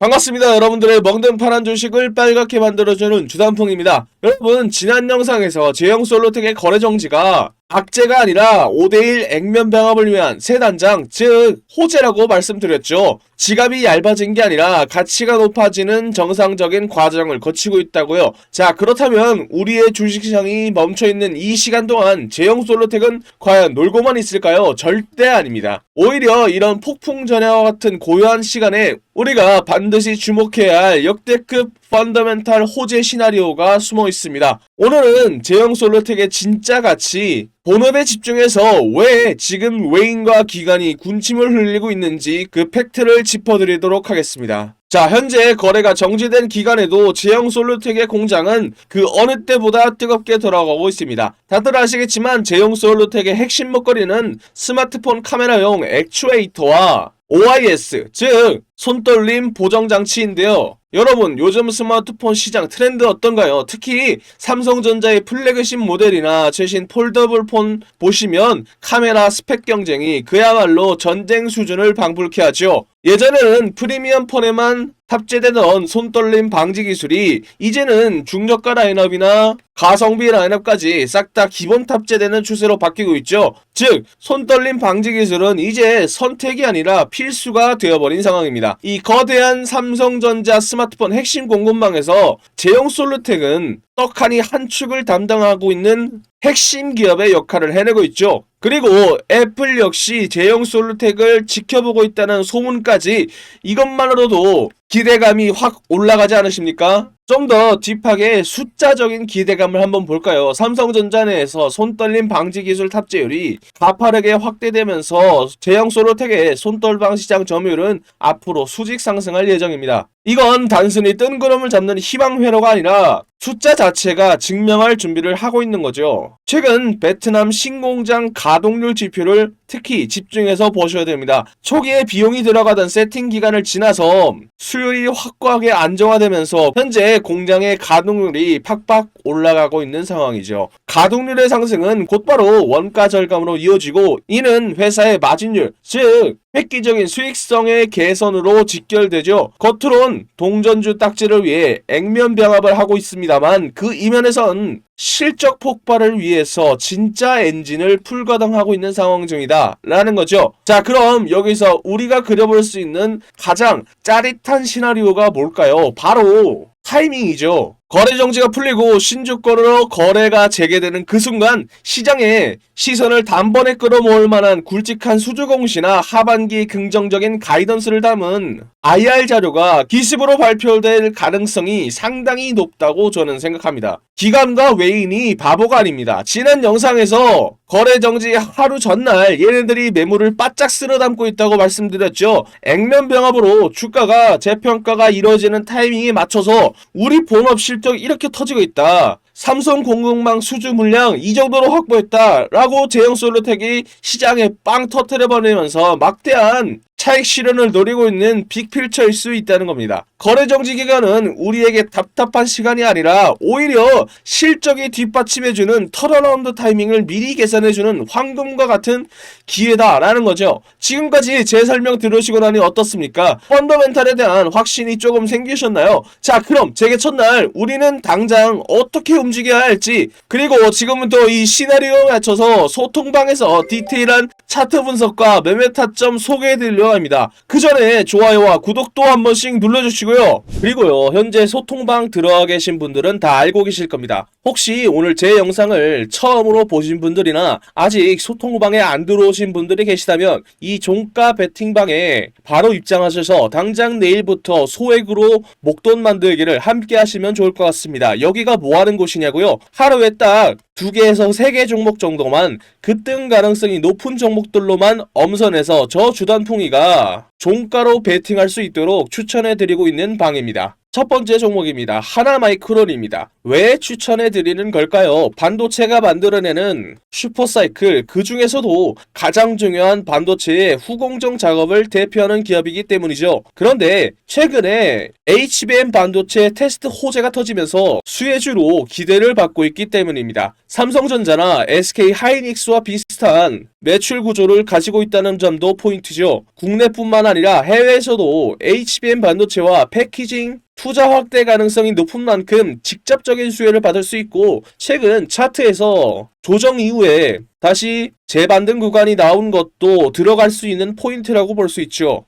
반갑습니다. 여러분들의 멍든 파란 주식을 빨갛게 만들어주는 주단풍입니다. 여러분, 지난 영상에서 제형솔루텍의 거래 정지가 악재가 아니라 5대1 액면 병합을 위한 새 단장, 즉 호재라고 말씀드렸죠. 지갑이 얇아진 게 아니라 가치가 높아지는 정상적인 과정을 거치고 있다고요. 자, 그렇다면 우리의 주식시장이 멈춰있는 이 시간 동안 제형솔루텍은 과연 놀고만 있을까요? 절대 아닙니다. 오히려 이런 폭풍 전야와 같은 고요한 시간에 우리가 반드시 주목해야 할 역대급 펀더멘탈 호재 시나리오가 숨어 있습니다. 오늘은 제형솔루텍의 진짜 가치, 본업에 집중해서 왜 지금 외인과 기관이 군침을 흘리고 있는지 그 팩트를 짚어드리도록 하겠습니다. 자, 현재 거래가 정지된 기간에도 제형솔루텍의 공장은 그 어느 때보다 뜨겁게 돌아가고 있습니다. 다들 아시겠지만 제형솔루텍의 핵심 먹거리는 스마트폰 카메라용 액추에이터와 OIS, 즉 손떨림 보정장치인데요. 여러분, 요즘 스마트폰 시장 트렌드 어떤가요? 특히 삼성전자의 플래그십 모델이나 최신 폴더블 폰 보시면 카메라 스펙 경쟁이 그야말로 전쟁 수준을 방불케 하죠. 예전에는 프리미엄 폰에만 탑재되던 손떨림 방지 기술이 이제는 중저가 라인업이나 가성비 라인업까지 싹 다 기본 탑재되는 추세로 바뀌고 있죠. 즉, 손떨림 방지 기술은 이제 선택이 아니라 필수가 되어버린 상황입니다. 이 거대한 삼성전자 스마트폰 핵심 공급망에서 제형솔루텍은 떡하니 한 축을 담당하고 있는 핵심 기업의 역할을 해내고 있죠. 그리고 애플 역시 제형솔루텍을 지켜보고 있다는 소문까지, 이것만으로도 기대감이 확 올라가지 않으십니까? 좀 더 딥하게 숫자적인 기대감을 한번 볼까요? 삼성전자 내에서 손떨림 방지 기술 탑재율이 가파르게 확대되면서 제형솔루텍의 손떨방 시장 점유율은 앞으로 수직 상승할 예정입니다. 이건 단순히 뜬구름을 잡는 희망 회로가 아니라 숫자 자체가 증명할 준비를 하고 있는 거죠. 최근 베트남 신공장 가동률 지표를 특히 집중해서 보셔야 됩니다. 초기에 비용이 들어가던 세팅 기간을 지나서 수율이 확고하게 안정화되면서 현재 공장의 가동률이 팍팍 올라가고 있는 상황이죠. 가동률의 상승은 곧바로 원가 절감으로 이어지고, 이는 회사의 마진율, 즉 획기적인 수익성의 개선으로 직결되죠. 겉으론 동전주 딱지를 위해 액면 병합을 하고 있습니다만 그 이면에선 실적 폭발을 위해서 진짜 엔진을 풀가동하고 있는 상황 중이다 라는 거죠. 자, 그럼 여기서 우리가 그려볼 수 있는 가장 짜릿한 시나리오가 뭘까요? 바로 타이밍이죠. 거래 정지가 풀리고 신주가로 거래가 재개되는 그 순간 시장에 시선을 단번에 끌어모을 만한 굵직한 수주 공시나 하반기 긍정적인 가이던스를 담은 IR 자료가 기습으로 발표될 가능성이 상당히 높다고 저는 생각합니다. 기관과 외인이 바보가 아닙니다. 지난 영상에서 거래 정지 하루 전날 얘네들이 매물을 바짝 쓸어 담고 있다고 말씀드렸죠. 액면 병합으로 주가가 재평가가 이루어지는 타이밍에 맞춰서 우리 본업 실적 이렇게 터지고 있다. 삼성 공급망 수주 물량 이 정도로 확보했다 라고 제형솔루텍이 시장에 빵 터뜨려버리면서 막대한 차익 실현을 노리고 있는 빅필처일 수 있다는 겁니다. 거래 정지 기간은 우리에게 답답한 시간이 아니라 오히려 실적이 뒷받침해주는 턴어라운드 타이밍을 미리 계산해주는 황금과 같은 기회다라는 거죠. 지금까지 제 설명 들으시고 나니 어떻습니까? 펀더멘탈에 대한 확신이 조금 생기셨나요? 자, 그럼 재개 첫날 우리는 당장 어떻게 움직여야 할지, 그리고 지금부터 이 시나리오에 맞춰서 소통방에서 디테일한 차트 분석과 매매 타점 소개해드리려고 합니다. 그 전에 좋아요와 구독도 한 번씩 눌러주시고요. 그리고요, 현재 소통방 들어와 계신 분들은 다 알고 계실 겁니다. 혹시 오늘 제 영상을 처음으로 보신 분들이나 아직 소통방에 안 들어오신 분들이 계시다면 이 종가 베팅방에 바로 입장하셔서 당장 내일부터 소액으로 목돈 만들기를 함께 하시면 좋을 것 같습니다. 여기가 뭐 하는 곳이냐고요? 하루에 딱 2개에서 3개 종목 정도만 급등 가능성이 높은 종목들로만 엄선해서 저 주단풍이가 종가로 베팅할 수 있도록 추천해드리고 있는 방입니다. 첫 번째 종목입니다. 하나마이크론입니다. 왜 추천해드리는 걸까요? 반도체가 만들어내는 슈퍼사이클, 그 중에서도 가장 중요한 반도체의 후공정 작업을 대표하는 기업이기 때문이죠. 그런데 최근에 HBM 반도체 테스트 호재가 터지면서 수혜주로 기대를 받고 있기 때문입니다. 삼성전자나 SK 하이닉스와 비슷한 매출 구조를 가지고 있다는 점도 포인트죠. 국내뿐만 아니라 해외에서도 HBM 반도체와 패키징 투자 확대 가능성이 높은 만큼 직접적인 수혜를 받을 수 있고, 최근 차트에서 조정 이후에 다시 재반등 구간이 나온 것도 들어갈 수 있는 포인트라고 볼 수 있죠.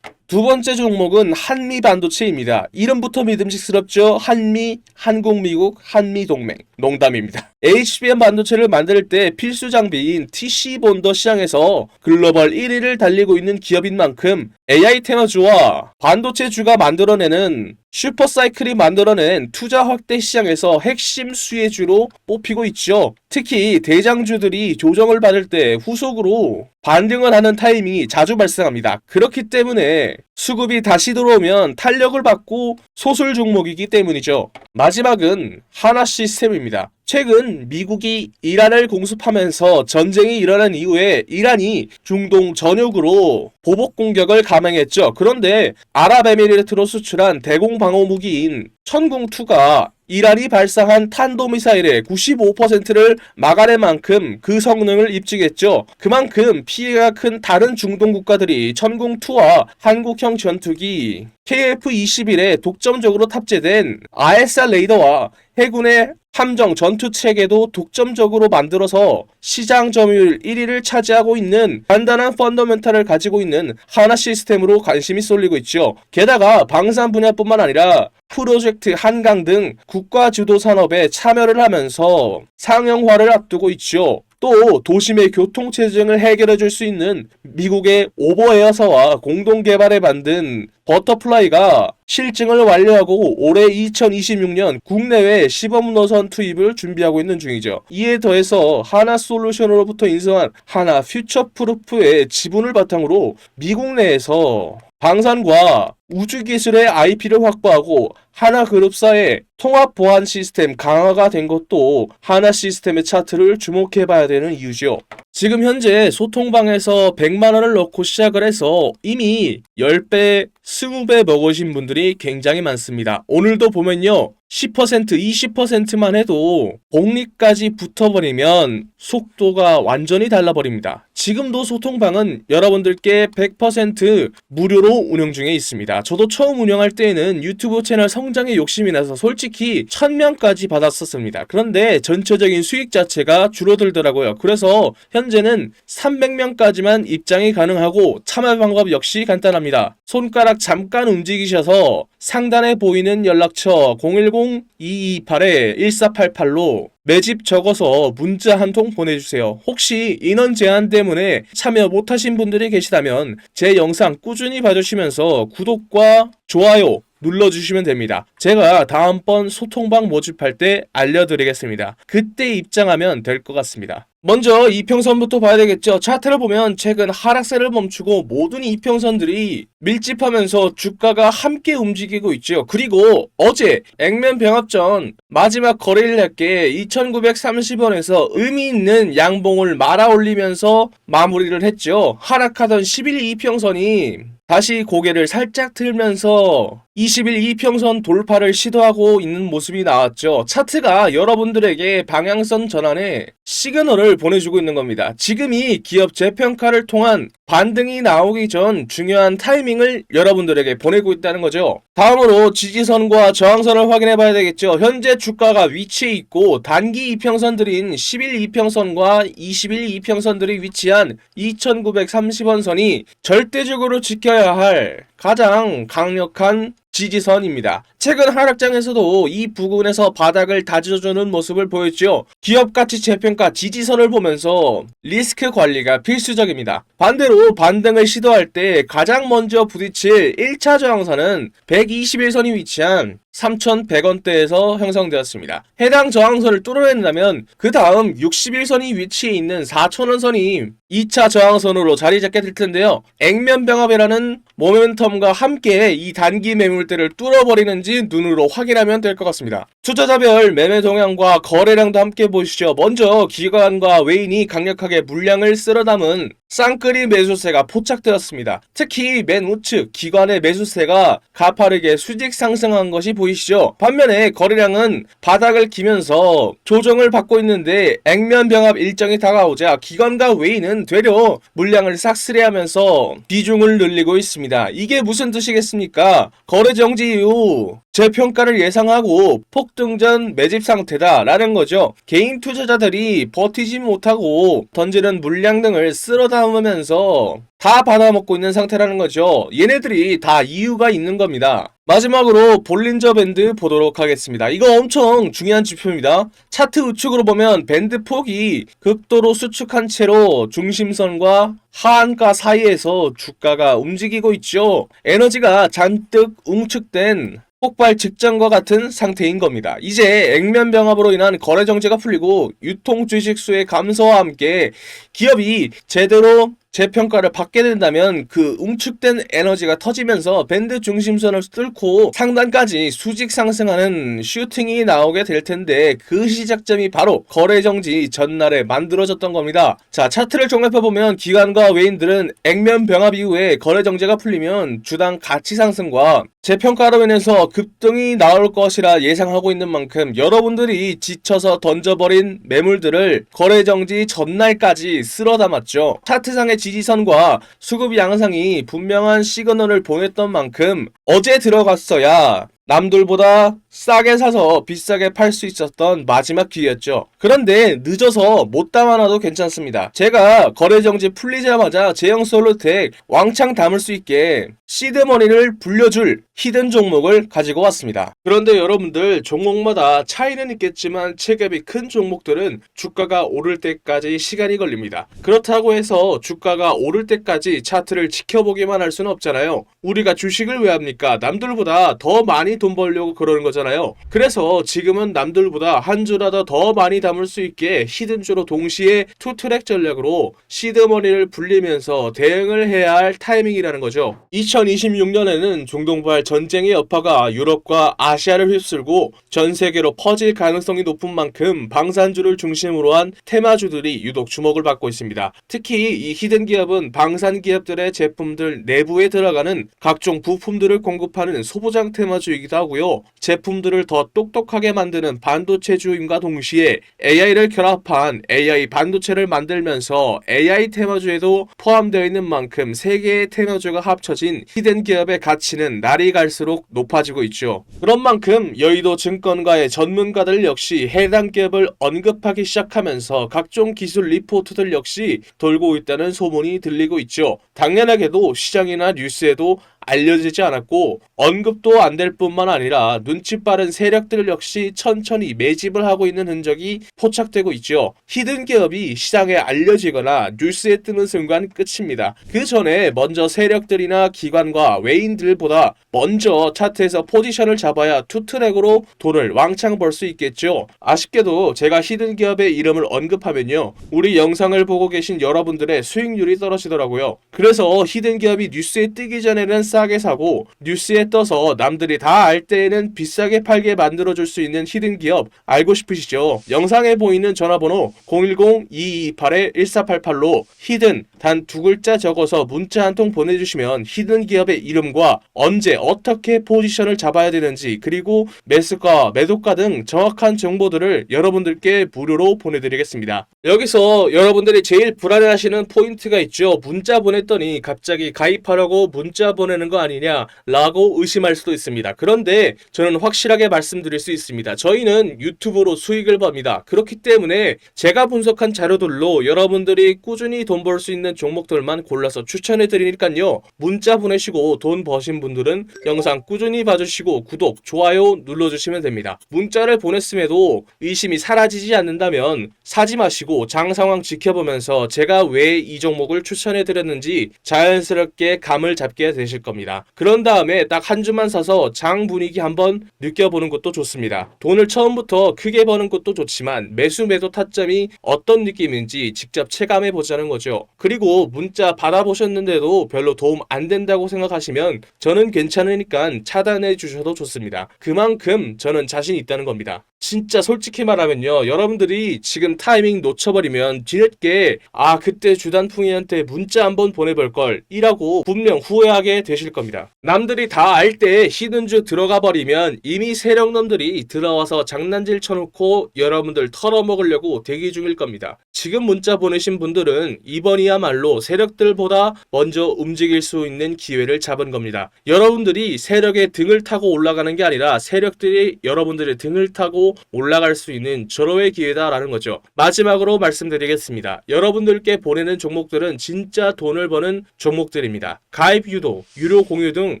두 번째 종목은 한미 반도체입니다. 이름부터 믿음직스럽죠. 한미, 한국, 미국, 한미 동맹. 농담입니다. HBM 반도체를 만들 때 필수 장비인 TC 본더 시장에서 글로벌 1위를 달리고 있는 기업인 만큼 AI 테마주와 반도체주가 만들어내는 슈퍼사이클이 만들어낸 투자 확대 시장에서 핵심 수혜주로 뽑히고 있죠. 특히 대장주들이 조정을 받을 때 후속으로 반등을 하는 타이밍이 자주 발생합니다. 그렇기 때문에 수급이 다시 들어오면 탄력을 받고 소술 종목이기 때문이죠. 마지막은 하나 시스템입니다. 최근 미국이 이란을 공습하면서 전쟁이 일어난 이후에 이란이 중동 전역으로 보복 공격을 감행했죠. 그런데 아랍에미리트로 수출한 대공 방어 무기인 천궁2가 이란이 발사한 탄도미사일의 95%를 막아낼 만큼 그 성능을 입증했죠. 그만큼 피해가 큰 다른 중동 국가들이 천궁2와 한국형 전투기 KF-21에 독점적으로 탑재된 ISR 레이더와 해군의 함정 전투 체계도 독점적으로 만들어서 시장 점유율 1위를 차지하고 있는 간단한 펀더멘탈을 가지고 있는 하나 시스템으로 관심이 쏠리고 있죠. 게다가 방산 분야뿐만 아니라 프로젝트 한강 등 국가 주도 산업에 참여를 하면서 상용화를 앞두고 있죠. 또 도심의 교통체증을 해결해 줄 수 있는 미국의 오버에어사와 공동 개발해 만든 버터플라이가 실증을 완료하고 올해 2026년 국내외 시범 노선 투입을 준비하고 있는 중이죠. 이에 더해서 하나솔루션으로부터 인수한 하나 퓨처프루프의 지분을 바탕으로 미국 내에서 방산과 우주기술의 IP를 확보하고 하나그룹사의 통합 보안 시스템 강화가 된 것도 하나 시스템의 차트를 주목해봐야 되는 이유죠. 지금 현재 소통방에서 100만원을 넣고 시작을 해서 이미 10배, 20배 먹으신 분들이 굉장히 많습니다. 오늘도 보면요, 10%, 20%만 해도 복리까지 붙어버리면 속도가 완전히 달라버립니다. 지금도 소통방은 여러분들께 100% 무료로 운영 중에 있습니다. 저도 처음 운영할 때에는 유튜브 채널 성장에 욕심이 나서 솔직히 1000명까지 받았었습니다. 그런데 전체적인 수익 자체가 줄어들더라고요. 그래서 현재는 300명까지만 입장이 가능하고 참여 방법 역시 간단합니다. 손가락 잠깐 움직이셔서 상단에 보이는 연락처 010-2228-1488로 매집 적어서 문자 한 통 보내주세요. 혹시 인원 제한 때문에 참여 못하신 분들이 계시다면 제 영상 꾸준히 봐주시면서 구독과 좋아요 눌러주시면 됩니다. 제가 다음번 소통방 모집할 때 알려드리겠습니다. 그때 입장하면 될 것 같습니다. 먼저 이평선부터 봐야 되겠죠. 차트를 보면 최근 하락세를 멈추고 모든 이평선들이 밀집하면서 주가가 함께 움직이고 있죠. 그리고 어제 액면 병합전 마지막 거래일 날께 2930원에서 의미 있는 양봉을 말아 올리면서 마무리를 했죠. 하락하던 11 이평선이 다시 고개를 살짝 틀면서 20일 이평선 돌파를 시도하고 있는 모습이 나왔죠. 차트가 여러분들에게 방향성 전환에 시그널을 보내주고 있는 겁니다. 지금이 기업 재평가를 통한 반등이 나오기 전 중요한 타이밍을 여러분들에게 보내고 있다는 거죠. 다음으로 지지선과 저항선을 확인해 봐야 되겠죠. 현재 주가가 위치해 있고 단기 이평선들인 11 이평선과 21 이평선들이 위치한 2930원 선이 절대적으로 지켜야 할 가장 강력한 지지선입니다. 최근 하락장에서도 이 부근에서 바닥을 다져주는 모습을 보였죠. 기업가치 재평가 지지선을 보면서 리스크 관리가 필수적입니다. 반대로 반등을 시도할 때 가장 먼저 부딪힐 1차 저항선은 121선이 위치한 3,100원대에서 형성되었습니다. 해당 저항선을 뚫어낸다면 그 다음 61선이 위치해 있는 4,000원선이 2차 저항선으로 자리 잡게 될 텐데요. 액면 병합이라는 모멘텀과 함께 이 단기 매물대를 뚫어버리는지 되는지 눈으로 확인하면 될 것 같습니다. 투자자별 매매 동향과 거래량도 함께 보시죠. 먼저 기관과 외인이 강력하게 물량을 쓸어 담은 쌍끌이 매수세가 포착되었습니다. 특히 맨 우측 기관의 매수세가 가파르게 수직 상승한 것이 보이시죠? 반면에 거래량은 바닥을 기면서 조정을 받고 있는데 액면 병합 일정이 다가오자 기관과 외인은 되려 물량을 싹쓸이하면서 비중을 늘리고 있습니다. 이게 무슨 뜻이겠습니까? 거래 정지 이후 재평가를 예상하고 폭등전 매집 상태다라는 거죠. 개인 투자자들이 버티지 못하고 던지는 물량 등을 쓸어 담으면서 다 받아먹고 있는 상태라는 거죠. 얘네들이 다 이유가 있는 겁니다. 마지막으로 볼린저 밴드 보도록 하겠습니다. 이거 엄청 중요한 지표입니다. 차트 우측으로 보면 밴드 폭이 극도로 수축한 채로 중심선과 하한가 사이에서 주가가 움직이고 있죠. 에너지가 잔뜩 웅축된 폭발 직전과 같은 상태인 겁니다. 이제 액면 병합으로 인한 거래 정지가 풀리고 유통 주식수의 감소와 함께 기업이 제대로 재평가를 받게 된다면 그 웅축된 에너지가 터지면서 밴드 중심선을 뚫고 상단까지 수직 상승하는 슈팅이 나오게 될 텐데 그 시작점이 바로 거래정지 전날에 만들어졌던 겁니다. 자, 차트를 종합해보면 기관과 외인들은 액면 병합 이후에 거래정지가 풀리면 주당 가치 상승과 재평가로 인해서 급등이 나올 것이라 예상하고 있는 만큼 여러분들이 지쳐서 던져버린 매물들을 거래정지 전날까지 쓸어 담았죠. 차트상의 지지선과 수급 양상이 분명한 시그널을 보냈던 만큼 어제 들어갔어야 남들보다 싸게 사서 비싸게 팔 수 있었던 마지막 기회였죠. 그런데 늦어서 못 담아놔도 괜찮습니다. 제가 거래정지 풀리자마자 제형솔루텍 왕창 담을 수 있게 시드머니를 불려줄 히든 종목을 가지고 왔습니다. 그런데 여러분들 종목마다 차이는 있겠지만 체급이 큰 종목들은 주가가 오를 때까지 시간이 걸립니다. 그렇다고 해서 주가가 오를 때까지 차트를 지켜보기만 할 수는 없잖아요. 우리가 주식을 왜 합니까? 남들보다 더 많이 돈 벌려고 그러는 거잖아요. 그래서 지금은 남들보다 한 주라도 더 많이 담을 수 있게 히든주로 동시에 투트랙 전략으로 시드머니를 불리면서 대응을 해야 할 타이밍이라는 거죠. 2026년에는 중동발 전쟁의 여파가 유럽과 아시아를 휩쓸고 전 세계로 퍼질 가능성이 높은 만큼 방산주를 중심으로 한 테마주들이 유독 주목을 받고 있습니다. 특히 이 히든 기업은 방산 기업들의 제품들 내부에 들어가는 각종 부품들을 공급하는 소부장 테마주이기도 하고요. 제품들을 더 똑똑하게 만드는 반도체주임과 동시에 AI를 결합한 AI 반도체를 만들면서 AI 테마주에도 포함되어 있는 만큼 세 개의 테마주가 합쳐진 히든 기업의 가치는 날이 갈수록 높아지고 있죠. 그런 만큼 여의도 증권가의 전문가들 역시 해당 기업을 언급하기 시작하면서 각종 기술 리포트들 역시 돌고 있다는 소문이 들리고 있죠. 당연하게도 시장이나 뉴스에도 알려지지 않았고 언급도 안 될 뿐만 아니라 눈치 빠른 세력들 역시 천천히 매집을 하고 있는 흔적이 포착되고 있죠. 히든 기업이 시장에 알려지거나 뉴스에 뜨는 순간 끝입니다. 그 전에 먼저 세력들이나 기관과 외인들보다 먼저 차트에서 포지션을 잡아야 투트랙으로 돈을 왕창 벌 수 있겠죠. 아쉽게도 제가 히든 기업의 이름을 언급하면요, 우리 영상을 보고 계신 여러분들의 수익률이 떨어지더라고요. 그래서 히든 기업이 뉴스에 뜨기 전에는 싸게 사고 뉴스에 떠서 남들이 다 알 때에는 비싸게 팔게 만들어줄 수 있는 히든 기업 알고 싶으시죠? 영상에 보이는 전화번호 010-2228-1488로 히든 단 두 글자 적어서 문자 한 통 보내주시면 히든 기업의 이름과 언제 어떻게 포지션을 잡아야 되는지 그리고 매수가 매도가 등 정확한 정보들을 여러분들께 무료로 보내드리겠습니다. 여기서 여러분들이 제일 불안해하시는 포인트가 있죠. 문자 보냈더니 갑자기 가입하라고 문자 보내는 거 아니냐 라고 의심할 수도 있습니다. 그런데 저는 확실하게 말씀드릴 수 있습니다. 저희는 유튜브로 수익을 법니다. 그렇기 때문에 제가 분석한 자료들로 여러분들이 꾸준히 돈 벌 수 있는 종목들만 골라서 추천해 드리니까요, 문자 보내시고 돈 버신 분들은 영상 꾸준히 봐주시고 구독, 좋아요 눌러주시면 됩니다. 문자를 보냈음에도 의심이 사라지지 않는다면 사지 마시고 장 상황 지켜보면서 제가 왜 이 종목을 추천해 드렸는지 자연스럽게 감을 잡게 되실 겁니다. 겁니다. 그런 다음에 딱 한 주만 사서 장 분위기 한번 느껴보는 것도 좋습니다. 돈을 처음부터 크게 버는 것도 좋지만 매수 매도 타점이 어떤 느낌인지 직접 체감해 보자는 거죠. 그리고 문자 받아보셨는데도 별로 도움 안 된다고 생각하시면 저는 괜찮으니까 차단해 주셔도 좋습니다. 그만큼 저는 자신 있다는 겁니다. 진짜 솔직히 말하면요, 여러분들이 지금 타이밍 놓쳐버리면 뒤늦게 그때 주단풍이한테 문자 한번 보내볼걸 이라고 분명 후회하게 되실 겁니다. 남들이 다 알 때 히든주 들어가 버리면 이미 세력놈들이 들어와서 장난질 쳐놓고 여러분들 털어먹으려고 대기 중일 겁니다. 지금 문자 보내신 분들은 이번이야말로 세력들보다 먼저 움직일 수 있는 기회를 잡은 겁니다. 여러분들이 세력의 등을 타고 올라가는 게 아니라 세력들이 여러분들의 등을 타고 올라갈 수 있는 절호의 기회다라는 거죠. 마지막으로 말씀드리겠습니다. 여러분들께 보내는 종목들은 진짜 돈을 버는 종목들입니다. 가입 유도, 유료 공유 등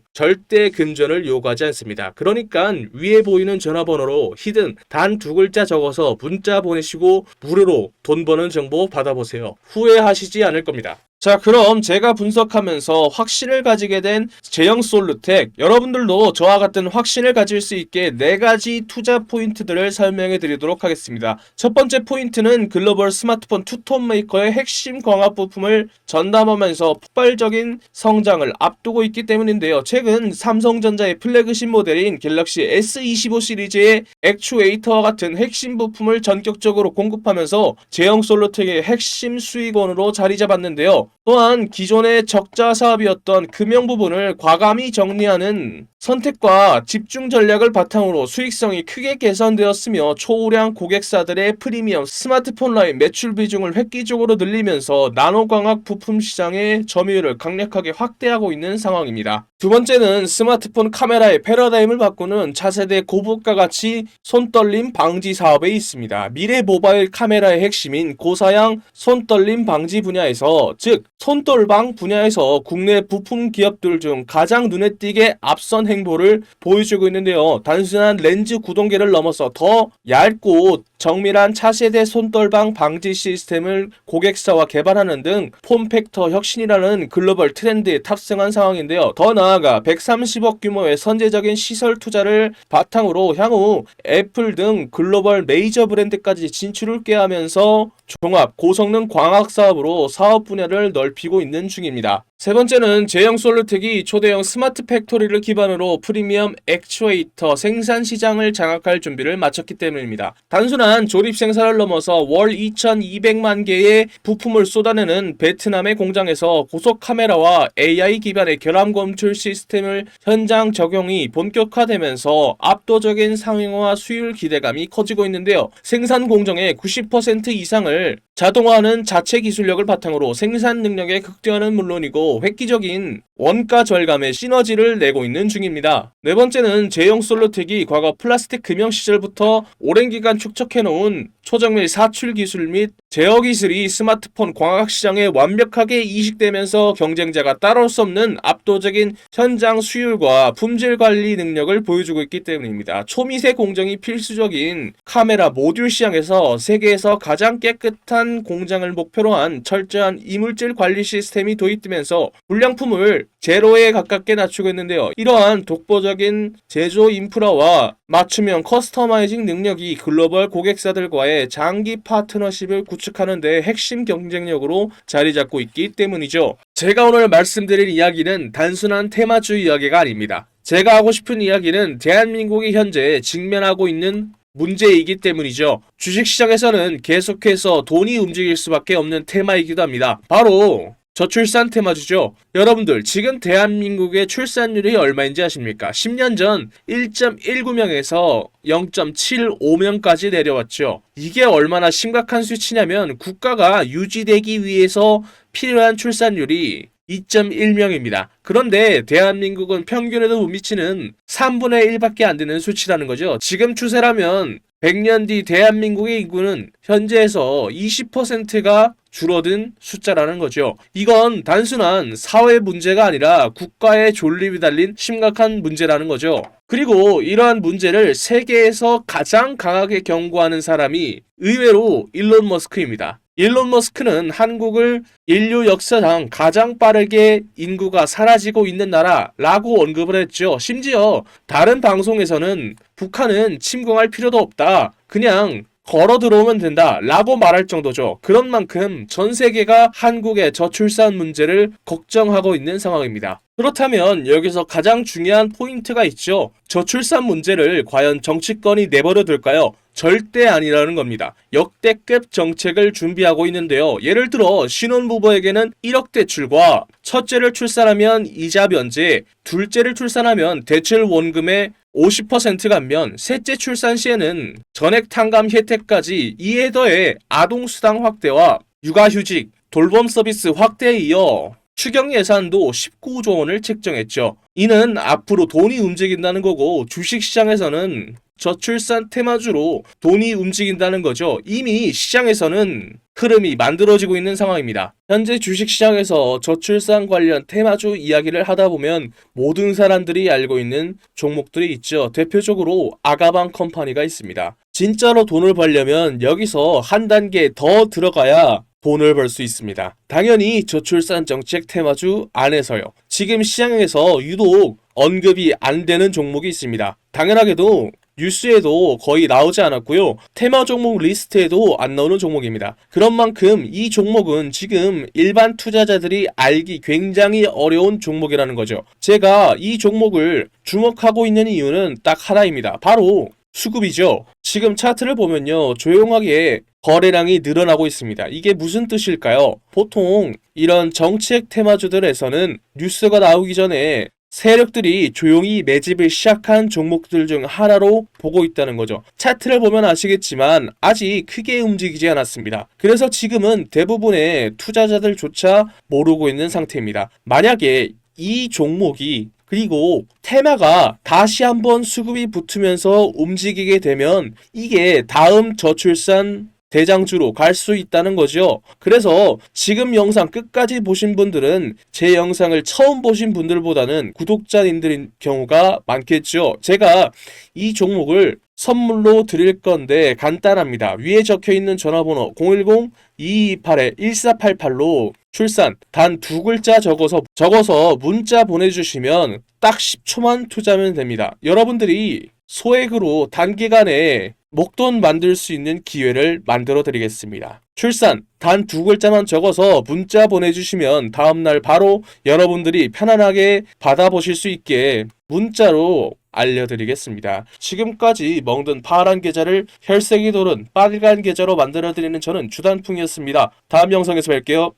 절대 금전을 요구하지 않습니다. 그러니까 위에 보이는 전화번호로 히든 단 2글자 적어서 문자 보내시고 무료로 돈 버는 정보 받아보세요. 후회하시지 않을 겁니다. 자, 그럼 제가 분석하면서 확신을 가지게 된 제형솔루텍, 여러분들도 저와 같은 확신을 가질 수 있게 4가지 투자 포인트들을 설명해 드리도록 하겠습니다. 첫 번째 포인트는 글로벌 스마트폰 투톤 메이커의 핵심 광학 부품을 전담하면서 폭발적인 성장을 앞두고 있기 때문인데요. 최근 삼성전자의 플래그십 모델인 갤럭시 S25 시리즈의 액추에이터와 같은 핵심 부품을 전격적으로 공급하면서 제형솔루텍의 핵심 수익원으로 자리 잡았는데요. 또한 기존의 적자 사업이었던 금형 부분을 과감히 정리하는 선택과 집중 전략을 바탕으로 수익성이 크게 개선되었으며 초우량 고객사들의 프리미엄 스마트폰 라인 매출 비중을 획기적으로 늘리면서 나노광학 부품 시장의 점유율을 강력하게 확대하고 있는 상황입니다. 두 번째는 스마트폰 카메라의 패러다임을 바꾸는 차세대 고부가 가치 손떨림 방지 사업에 있습니다. 미래 모바일 카메라의 핵심인 고사양 손떨림 방지 분야에서, 즉 손떨방 분야에서 국내 부품 기업들 중 가장 눈에 띄게 앞선 행보를 보여주고 있는데요. 단순한 렌즈 구동계를 넘어서 더 얇고 정밀한 차세대 손떨방 방지 시스템을 고객사와 개발하는 등 폼팩터 혁신이라는 글로벌 트렌드에 탑승한 상황인데요. 더 나아가 130억 규모의 선제적인 시설 투자를 바탕으로 향후 애플 등 글로벌 메이저 브랜드까지 진출을 꾀하면서 종합 고성능 광학 사업으로 사업 분야를 넓히고 있는 중입니다. 세 번째는 제형솔루텍이 초대형 스마트 팩토리를 기반으로 프리미엄 액추에이터 생산 시장을 장악할 준비를 마쳤기 때문입니다. 단순한 조립 생산을 넘어서 월 2,200만 개의 부품을 쏟아내는 베트남의 공장에서 고속 카메라와 AI 기반의 결함 검출 시스템을 현장 적용이 본격화되면서 압도적인 상용화 수율 기대감이 커지고 있는데요. 생산 공정의 90% 이상을 자동화하는 자체 기술력을 바탕으로 생산 능력의 극대화는 물론이고 획기적인 원가 절감의 시너지를 내고 있는 중입니다. 네 번째는 제형솔루텍이 과거 플라스틱 금형 시절부터 오랜 기간 축적해놓은 초정밀 사출 기술 및 제어 기술이 스마트폰 광학 시장에 완벽하게 이식되면서 경쟁자가 따라올 수 없는 압도적인 현장 수율과 품질 관리 능력을 보여주고 있기 때문입니다. 초미세 공정이 필수적인 카메라 모듈 시장에서 세계에서 가장 깨끗한 공장을 목표로 한 철저한 이물질 관리 시스템이 도입되면서 불량품을 제로에 가깝게 낮추고 있는데요. 이러한 독보적인 제조 인프라와 맞춤형 커스터마이징 능력이 글로벌 고객사들과의 장기 파트너십을 구축하는 데 핵심 경쟁력으로 자리 잡고 있기 때문이죠. 제가 오늘 말씀드릴 이야기는 단순한 테마주의 이야기가 아닙니다. 제가 하고 싶은 이야기는 대한민국이 현재 직면하고 있는 문제이기 때문이죠. 주식시장에서는 계속해서 돈이 움직일 수밖에 없는 테마이기도 합니다. 바로 저출산 테마주죠. 여러분들 지금 대한민국의 출산율이 얼마인지 아십니까? 10년 전 1.19명에서 0.75명까지 내려왔죠. 이게 얼마나 심각한 수치냐면 국가가 유지되기 위해서 필요한 출산율이 2.1명입니다. 그런데 대한민국은 평균에도 못 미치는 3분의 1밖에 안 되는 수치라는 거죠. 지금 추세라면 100년 뒤 대한민국의 인구는 현재에서 20%가 줄어든 숫자라는 거죠. 이건 단순한 사회 문제가 아니라 국가의 존립이 달린 심각한 문제라는 거죠. 그리고 이러한 문제를 세계에서 가장 강하게 경고하는 사람이 의외로 일론 머스크입니다. 일론 머스크는 한국을 인류 역사상 가장 빠르게 인구가 사라지고 있는 나라라고 언급을 했죠. 심지어 다른 방송에서는 북한은 침공할 필요도 없다. 그냥 걸어 들어오면 된다 라고 말할 정도죠. 그런 만큼 전 세계가 한국의 저출산 문제를 걱정하고 있는 상황입니다. 그렇다면 여기서 가장 중요한 포인트가 있죠. 저출산 문제를 과연 정치권이 내버려 둘까요? 절대 아니라는 겁니다. 역대급 정책을 준비하고 있는데요. 예를 들어 신혼부부에게는 1억 대출과 첫째를 출산하면 이자 면제, 둘째를 출산하면 대출 원금의 50% 감면, 셋째 출산 시에는 전액 탕감 혜택까지, 이에 더해 아동수당 확대와 육아휴직, 돌봄 서비스 확대에 이어 추경 예산도 19조 원을 책정했죠. 이는 앞으로 돈이 움직인다는 거고 주식시장에서는 저출산 테마주로 돈이 움직인다는 거죠. 이미 시장에서는 흐름이 만들어지고 있는 상황입니다. 현재 주식시장에서 저출산 관련 테마주 이야기를 하다 보면 모든 사람들이 알고 있는 종목들이 있죠. 대표적으로 아가방 컴퍼니가 있습니다. 진짜로 돈을 벌려면 여기서 한 단계 더 들어가야 돈을 벌 수 있습니다. 당연히 저출산 정책 테마주 안에서요. 지금 시장에서 유독 언급이 안 되는 종목이 있습니다. 당연하게도 뉴스에도 거의 나오지 않았고요. 테마 종목 리스트에도 안 나오는 종목입니다. 그런 만큼 이 종목은 지금 일반 투자자들이 알기 굉장히 어려운 종목이라는 거죠. 제가 이 종목을 주목하고 있는 이유는 딱 하나입니다. 바로 수급이죠. 지금 차트를 보면요. 조용하게 거래량이 늘어나고 있습니다. 이게 무슨 뜻일까요? 보통 이런 정책 테마주들에서는 뉴스가 나오기 전에 세력들이 조용히 매집을 시작한 종목들 중 하나로 보고 있다는 거죠. 차트를 보면 아시겠지만 아직 크게 움직이지 않았습니다. 그래서 지금은 대부분의 투자자들조차 모르고 있는 상태입니다. 만약에 이 종목이 그리고 테마가 다시 한번 수급이 붙으면서 움직이게 되면 이게 다음 저출산 대장주로 갈 수 있다는 거죠. 그래서 지금 영상 끝까지 보신 분들은 제 영상을 처음 보신 분들보다는 구독자님들인 경우가 많겠죠. 제가 이 종목을 선물로 드릴 건데 간단합니다. 위에 적혀있는 전화번호 010-2228-1488로 출산 단 두 글자 적어서 문자 보내주시면 딱 10초만 투자하면 됩니다. 여러분들이 소액으로 단기간에 목돈 만들 수 있는 기회를 만들어 드리겠습니다. 출산 단 두 글자만 적어서 문자 보내주시면 다음날 바로 여러분들이 편안하게 받아보실 수 있게 문자로 알려드리겠습니다. 지금까지 먹는 파란 계좌를 혈색이 도는 빨간 계좌로 만들어드리는 저는 주단풍이었습니다. 다음 영상에서 뵐게요.